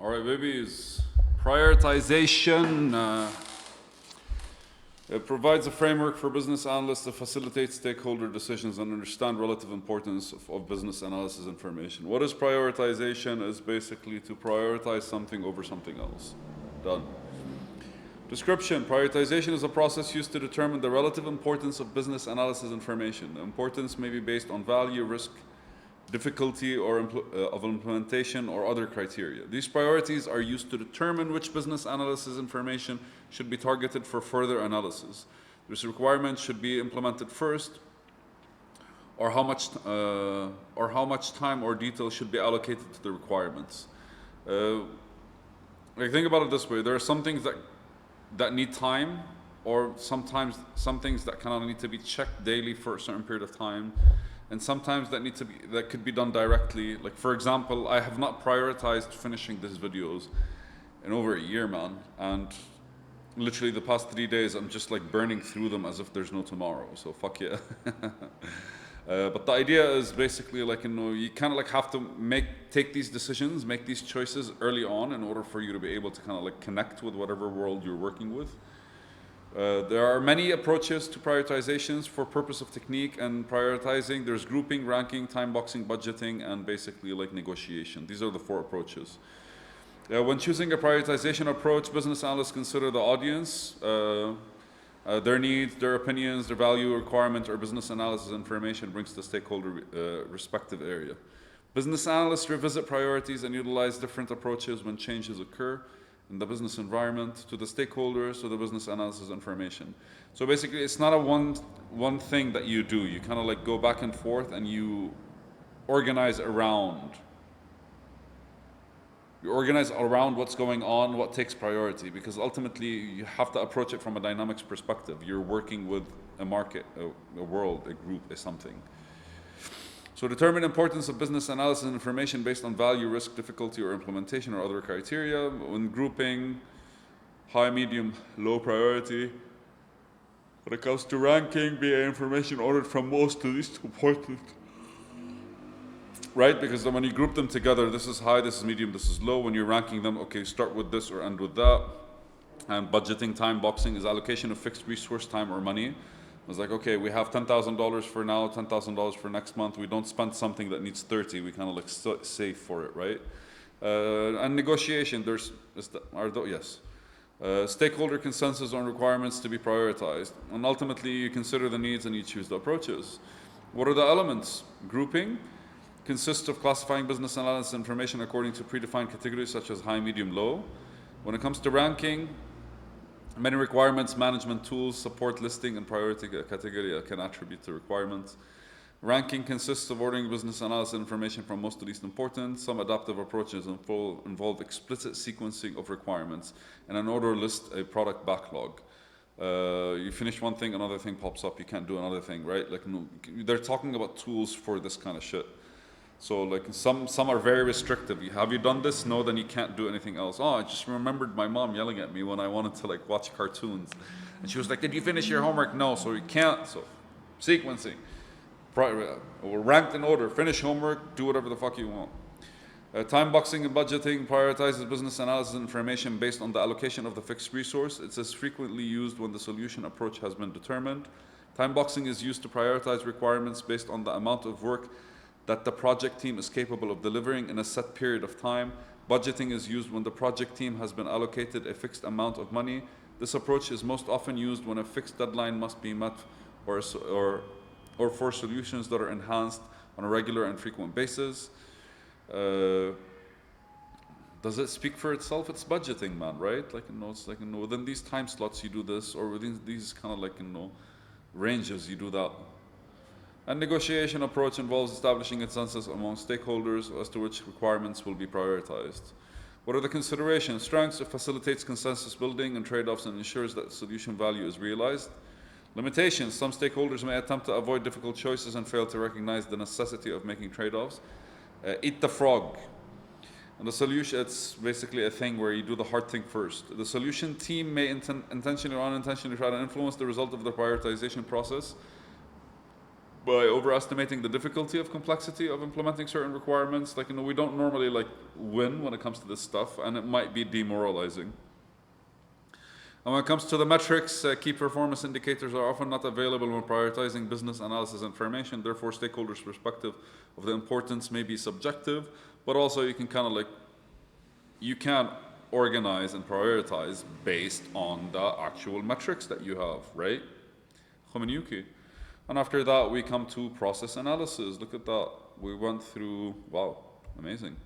All right, babies. Prioritization. It provides a framework for business analysts to facilitate stakeholder decisions and understand relative importance of business analysis information. What is prioritization? Is basically to prioritize something over something else. Done. Description. Prioritization is a process used to determine the relative importance of business analysis information. The importance may be based on value, risk, difficulty of implementation, or other criteria. These priorities are used to determine which business analysis information should be targeted for further analysis. This requirement should be implemented first, or how much time or detail should be allocated to the requirements. Think about it this way: there are some things that need time, or sometimes some things that kind of need to be checked daily for a certain period of time. And sometimes that could be done directly. Like, for example, I have not prioritized finishing these videos in over a year, man. And literally the past 3 days, I'm just like burning through them as if there's no tomorrow. So fuck yeah. But the idea is basically like, you kind of like have to take these decisions, make these choices early on in order for you to be able to kind of like connect with whatever world you're working with. There are many approaches to prioritizations for purpose of technique and prioritizing. There's grouping, ranking, time boxing, budgeting, and basically like negotiation. These are the 4 approaches. When choosing a prioritization approach, business analysts consider the audience, their needs, their opinions, their value requirement, or business analysis information brings to stakeholder respective area. Business analysts revisit priorities and utilize different approaches when changes occur in the business environment, to the stakeholders, to the business analysis information. So basically, it's not a one thing that you do. You kind of like go back and forth and you organize around. You organize around what's going on, what takes priority, because ultimately you have to approach it from a dynamics perspective. You're working with a market, a world, a group, a something. So determine importance of business analysis and information based on value, risk, difficulty, or implementation, or other criteria. When grouping, high, medium, low priority. When it comes to ranking, BA information ordered from most to least important. Right? Because then when you group them together, this is high, this is medium, this is low. When you're ranking them, okay, start with this or end with that. And budgeting, time boxing is allocation of fixed resource, time, or money. It's like, okay, we have $10,000 for now, $10,000 for next month. We don't spend something that needs 30. We kind of like save for it, right? And negotiation, stakeholder consensus on requirements to be prioritized. And ultimately, you consider the needs and you choose the approaches. What are the elements? Grouping consists of classifying business analysis information according to predefined categories such as high, medium, low. When it comes to ranking, many requirements, management tools, support listing, and priority category can attribute to requirements. Ranking consists of ordering business analysis information from most to least important. Some adaptive approaches involve explicit sequencing of requirements and an order list a product backlog. You finish one thing, another thing pops up, you can't do another thing, right? Like, they're talking about tools for this kind of shit. So like some are very restrictive. Have you done this? No, then you can't do anything else. Oh, I just remembered my mom yelling at me when I wanted to like watch cartoons. And she was like, did you finish your homework? No, so you can't. So sequencing. We're ranked in order. Finish homework, do whatever the fuck you want. Time boxing and budgeting prioritizes business analysis information based on the allocation of the fixed resource. It's as frequently used when the solution approach has been determined. Time boxing is used to prioritize requirements based on the amount of work that the project team is capable of delivering in a set period of time. Budgeting is used when the project team has been allocated a fixed amount of money. This approach is most often used when a fixed deadline must be met or for solutions that are enhanced on a regular and frequent basis. Does it speak for itself? It's budgeting, man, right? Like, it's like, within these time slots you do this, or within these kind of like, ranges you do that. And negotiation approach involves establishing consensus among stakeholders as to which requirements will be prioritized. What are the considerations? Strengths: it facilitates consensus building and trade-offs and ensures that solution value is realized. Limitations: some stakeholders may attempt to avoid difficult choices and fail to recognize the necessity of making trade-offs. Eat the frog. And the solution, it's basically a thing where you do the hard thing first. The solution team may intentionally or unintentionally try to influence the result of the prioritization process by overestimating the difficulty of complexity of implementing certain requirements. Like, we don't normally like win when it comes to this stuff, and it might be demoralizing. And when it comes to the metrics, key performance indicators are often not available when prioritizing business analysis information. Therefore, stakeholders' perspective of the importance may be subjective, but also you can kind of like, you can organize and prioritize based on the actual metrics that you have, right? And after that, we come to process analysis. Look at that. We went through, wow, amazing.